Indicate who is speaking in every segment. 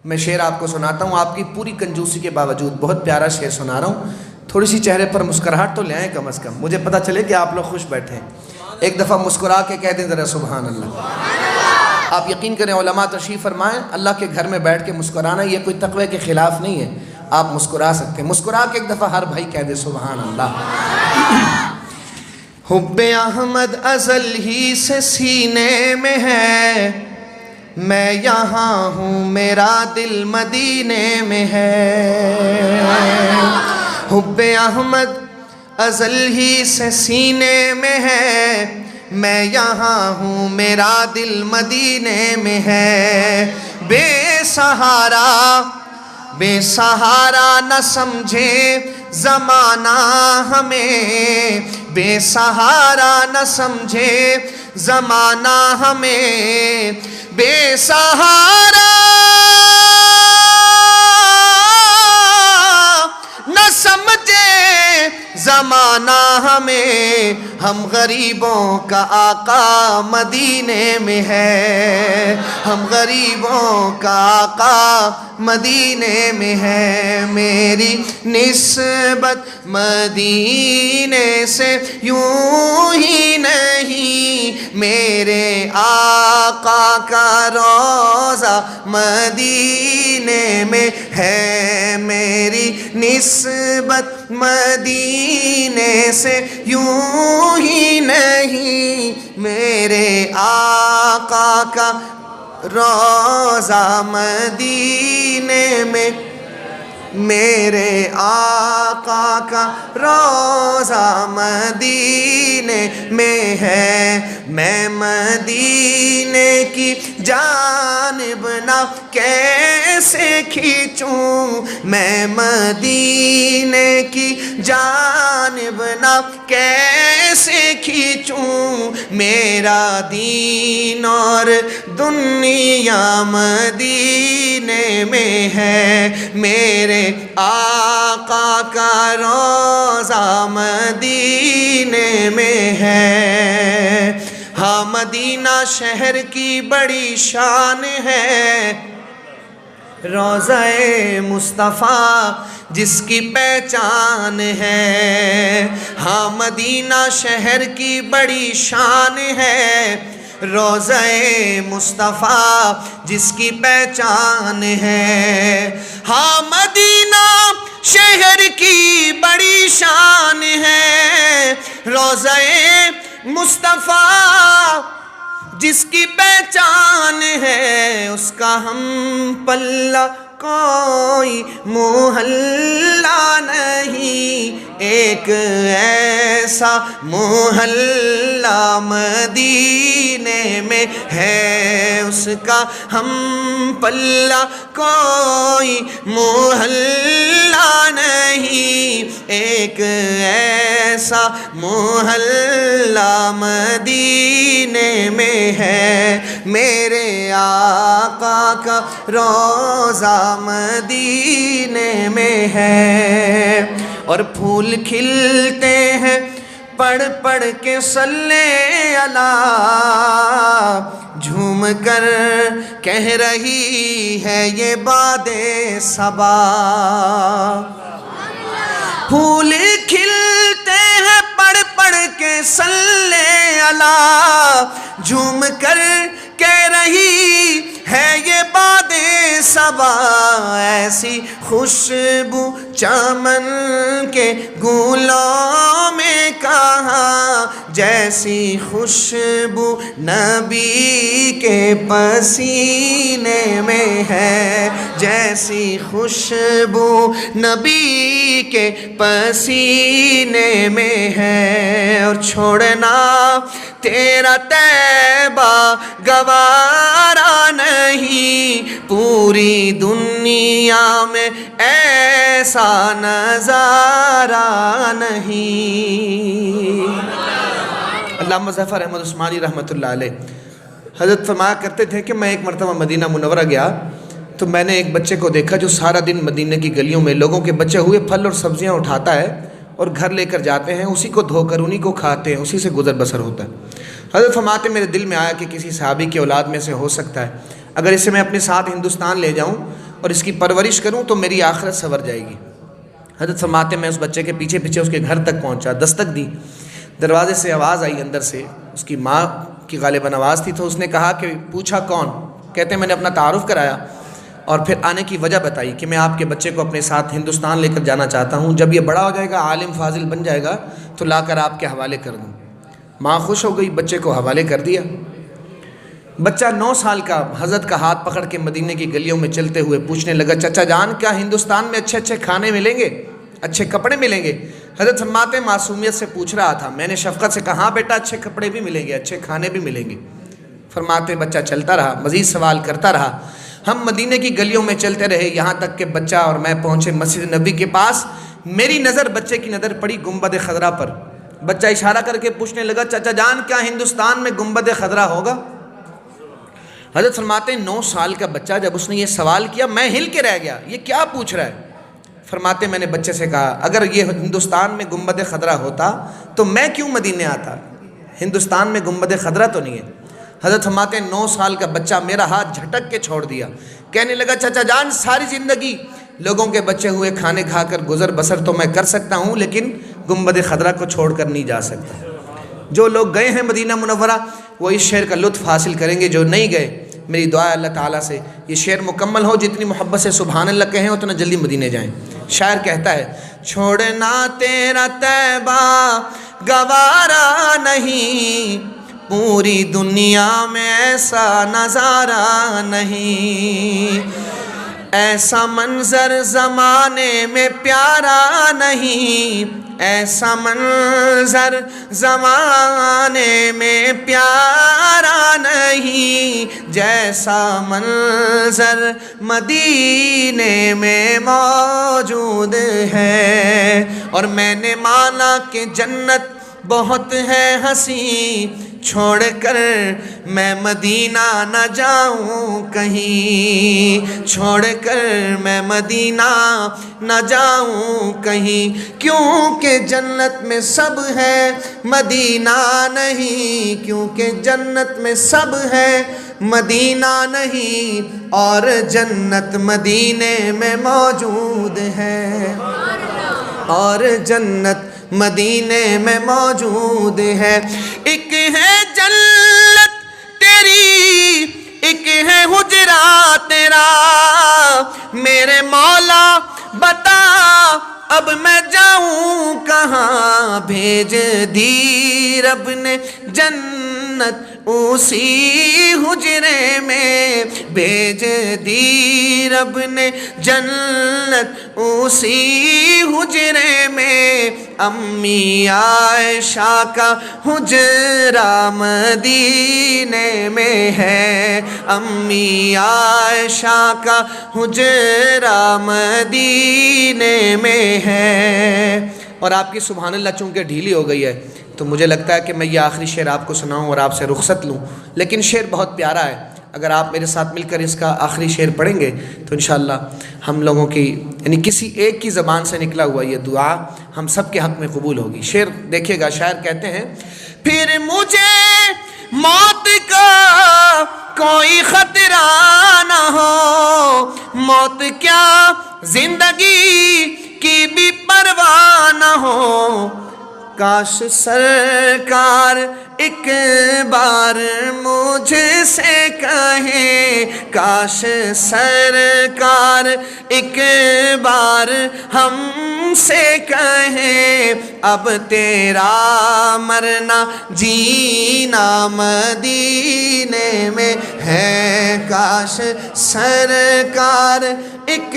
Speaker 1: میں شعر آپ کو سناتا ہوں، آپ کی پوری کنجوسی کے باوجود بہت پیارا شعر سنا رہا ہوں، تھوڑی سی چہرے پر مسکراہٹ تو لے آئیں کم از کم، مجھے پتہ چلے کہ آپ لوگ خوش بیٹھے ہیں۔ ایک دفعہ مسکرا کے کہہ دیں ذرا سبحان اللہ۔ آپ یقین کریں علماء تشریف فرمائیں، اللہ کے گھر میں بیٹھ کے مسکرانا یہ کوئی تقوی کے خلاف نہیں ہے، آپ مسکرا سکتے ہیں۔ مسکرا کے ایک دفعہ ہر بھائی کہہ دے سبحان اللہ۔ حب احمد ازل ہی سے سینے میں ہے، میں یہاں ہوں میرا دل مدینے میں ہے۔ حب احمد ازل ہی سے سینے میں ہے، میں یہاں ہوں میرا دل مدینے میں ہے۔ بے سہارا نہ سمجھے زمانہ ہمیں، بے سہارا نہ سمجھے زمانہ ہمیں، بے سہارا نہ سمجھے زمانہ ہمیں، ہم غریبوں کا آقا مدینے میں ہے، ہم غریبوں کا آقا مدینے میں ہے۔ میری نسبت مدینے سے یوں ہی نہیں، میرے آقا کا روضہ مدینے میں ہے۔ میری نسبت مدینے سے یوں ہی نہیں، میرے آقا کا روضہ مدینے میں، میرے آقا کا روضہ مدینے میں ہے۔ میں مدینے کی جانب نہ کیسے کھینچوں، میں مدینے کی جانب نہ کیسے کھینچوں، میرا دین اور دنیا مدینے میں ہے۔ میرے آقا کا روضہ مدینے میں ہے۔ ہاں مدینہ شہر کی بڑی شان ہے، روضہ مصطفیٰ جس کی پہچان ہے۔ ہاں مدینہ شہر کی بڑی شان ہے، روضہ مصطفیٰ جس کی پہچان ہے۔ ہاں مدینہ شہر کی بڑی شان ہے، روضہ مصطفیٰ جس کی پہچان ہے، اس کا ہم پلہ کوئی محلہ نہیں، ایک ایسا محلہ مدینے میں ہے، اس کا ہم پلہ کوئی محلہ نہیں، ایک ایسا محلہ مدینے میں ہے۔ میرے آقا کا روضہ مدینے میں ہے، اور پھول کھلتے ہیں پڑھ پڑھ کے صلی علی، جھوم کر کہہ رہی ہے یہ باد صبا۔ پھول کھلتے ہیں پڑھ پڑھ کے صلی علی، جھوم کر کہہ رہی ہے یہ باد صبا۔ ایسی خوشبو چمن کے گلوں میں کہاں، جیسی خوشبو نبی کے پسینے میں ہے، جیسی خوشبو نبی کے پسینے میں ہے۔ اور چھوڑنا تیرا طیبہ گوارا نہیں، پوری دنیا میں ایسا نظارہ نہیں۔ علامہ ظفر احمد عثمانی رحمۃ اللہ علیہ حضرت فرمایا کرتے تھے کہ میں ایک مرتبہ مدینہ منورہ گیا تو میں نے ایک بچے کو دیکھا جو سارا دن مدینہ کی گلیوں میں لوگوں کے بچے ہوئے پھل اور سبزیاں اٹھاتا ہے اور گھر لے کر جاتے ہیں، اسی کو دھو کر انہی کو کھاتے ہیں، اسی سے گزر بسر ہوتا ہے۔ حضرت فرماتے میرے دل میں آیا کہ کسی صحابی کی اولاد میں سے ہو سکتا ہے، اگر اسے میں اپنے ساتھ ہندوستان لے جاؤں اور اس کی پرورش کروں تو میری آخرت سنور جائے گی۔ حضرت فرماتے میں اس بچے کے پیچھے پیچھے اس کے گھر تک پہنچا، دستک دی، دروازے سے آواز آئی اندر سے، اس کی ماں کی غالباً آواز تھی، تو اس نے کہا کہ پوچھا کون؟ کہتے ہیں میں نے اپنا تعارف کرایا اور پھر آنے کی وجہ بتائی کہ میں آپ کے بچے کو اپنے ساتھ ہندوستان لے کر جانا چاہتا ہوں، جب یہ بڑا ہو جائے گا، عالم فاضل بن جائے گا تو لا کر آپ کے حوالے کر دوں۔ ماں خوش ہو گئی، بچے کو حوالے کر دیا۔ بچہ 9 سال کا حضرت کا ہاتھ پکڑ کے مدینے کی گلیوں میں چلتے ہوئے پوچھنے لگا، چچا جان کیا ہندوستان میں اچھے اچھے کھانے ملیں گے، اچھے کپڑے ملیں گے؟ حضرت فرماتے معصومیت سے پوچھ رہا تھا، میں نے شفقت سے کہا، ہاں بیٹا اچھے کپڑے بھی ملیں گے، اچھے کھانے بھی ملیں گے۔ فرماتے بچہ چلتا رہا، مزید سوال کرتا رہا، ہم مدینے کی گلیوں میں چلتے رہے، یہاں تک کہ بچہ اور میں پہنچے مسجد نبی کے پاس۔ میری نظر بچے کی نظر پڑی گنبد خضرا پر۔ بچہ اشارہ کر کے پوچھنے لگا، چچا جان کیا ہندوستان میں گنبد خضرا ہوگا؟ حضرت فرماتے ہیں 9 سال کا بچہ جب اس نے یہ سوال کیا، میں ہل کے رہ گیا، یہ کیا پوچھ رہا ہے؟ فرماتے میں نے بچے سے کہا، اگر یہ ہندوستان میں گنبد خضرا ہوتا تو میں کیوں مدینے آتا؟ ہندوستان میں گنبد خضرا تو نہیں ہے۔ حضرت فرماتے ہیں 9 سال کا بچہ میرا ہاتھ جھٹک کے چھوڑ دیا، کہنے لگا، چچا جان ساری زندگی لوگوں کے بچے ہوئے کھانے کھا کر گزر بسر تو میں کر سکتا ہوں، لیکن گنبد خضرا کو چھوڑ کر نہیں جا سکتا۔ جو لوگ گئے ہیں مدینہ منورہ وہ اس شعر کا لطف حاصل کریں گے، جو نہیں گئے میری دعا ہے اللہ تعالیٰ سے یہ شعر مکمل ہو، جتنی محبت سے سبحان اللہ کہیں اتنا جلدی مدینے جائیں۔ شاعر کہتا ہے، چھوڑنا تیرا طیبہ گوارا نہیں، پوری دنیا میں ایسا نظارہ نہیں، ایسا منظر زمانے میں پیارا نہیں، ایسا منظر زمانے میں پیارا نہیں، جیسا منظر مدینے میں موجود ہے۔ اور میں نے مانا کہ جنت بہت ہے حسین، چھوڑ کر میں مدینہ نہ جاؤں کہیں، چھوڑ کر میں مدینہ نہ جاؤں کہیں، کیونکہ جنت میں سب ہے مدینہ نہیں، کیونکہ جنت میں سب ہے مدینہ نہیں، اور جنت مدینے میں موجود ہے، اور جنت مدینے میں موجود ہے۔ ایک ہے جنت تیری، ایک ہے حجرا تیرا، میرے مولا بتا اب میں جاؤں کہاں، بھیج دی رب نے جنت اسی حجرے میں، بھیج دی رب نے جنت اسی حجرے میں، امی عائشہ کا حجرہ مدینے میں ہے، امی عائشہ کا حجرہ مدینے میں ہے۔ اور آپ کی سبحان اللہ چونکہ ڈھیلی ہو گئی ہے تو مجھے لگتا ہے کہ میں یہ آخری شعر آپ کو سناؤں اور آپ سے رخصت لوں، لیکن شعر بہت پیارا ہے، اگر آپ میرے ساتھ مل کر اس کا آخری شعر پڑھیں گے تو انشاءاللہ ہم لوگوں کی یعنی کسی ایک کی زبان سے نکلا ہوا یہ دعا ہم سب کے حق میں قبول ہوگی۔ شعر دیکھیے گا، شاعر کہتے ہیں، پھر مجھے موت کا کوئی خطرہ نہ ہو، موت کیا زندگی کی بھی پرواہ نہ ہو، کاش سرکار ایک بار مجھ سے کہیں، کاش سرکار ایک بار ہم سے کہیں، اب تیرا مرنا جینا مدینے میں ہے، کاش سرکار ایک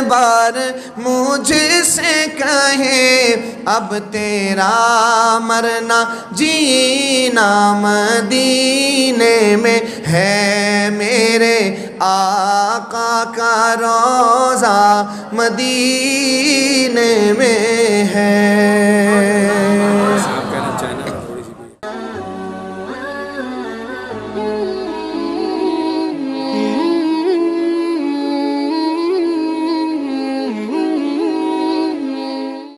Speaker 1: بار مجھ سے کہیں، اب تیرا مرنا جینا مدینے میں ہے، میرے آقا کا روضہ مدینے میں